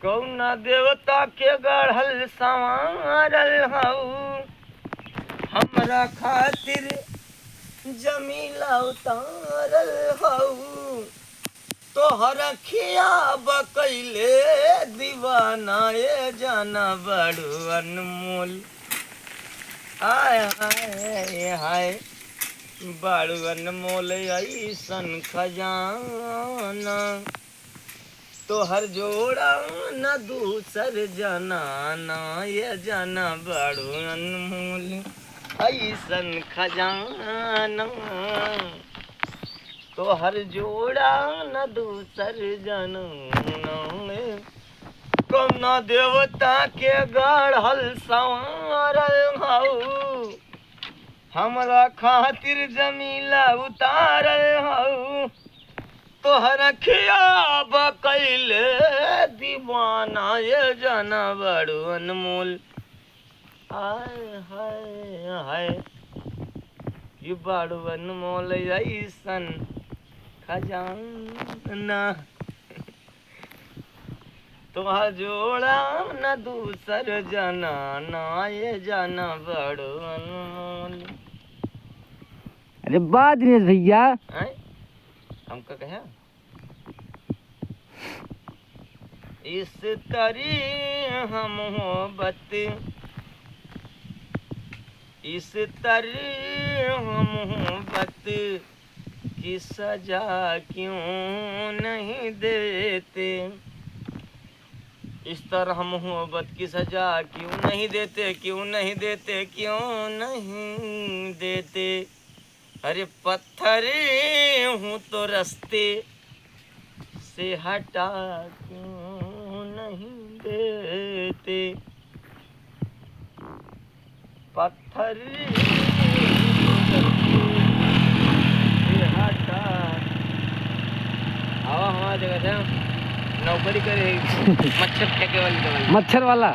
कौना देवता के गढ़ल संवारल हऊ हमरा खातिर जमीला उतारल हऊ तोहर खियाब कैले दीवाना ये जाना बड़ू अनमोल हाय हाय हाय बड़ू अनमोल ऐसन खजाना तोहर जोड़ा न दूसर जनाना ये जाना बड़ू अनमोल ऐसन खजाना तोहर जोड़ा न दूसर जनाना कौना देवता के गढ़ल संवारल हऊ हमरा खातिर जमीला उतारल हऊ तोहर खियाब कैले दीवाना ये जाना बड़ू अनमोल हाय हाय हाय ये बड़ू अनमोल ऐसन खजाना तुम्हार जोड़ा न दूसर जनाना ये जाना बड़ू अनमोल। अरे वाह दिनेश भैया। हमका कहा इस तरी हम मोहब्बत इस तरी हम मोहब्बत की सजा क्यों नहीं देते इस तरह मोहब्बत की सजा क्यों नहीं देते क्यों नहीं देते क्यों नहीं देते अरे पत्थरी हूँ तो रास्ते से हटा क्यों नहीं देते पत्थरी से हटा हवा हमारा जगह से नौकरी करे मच्छर फेंके वाली दवाई मच्छर वाला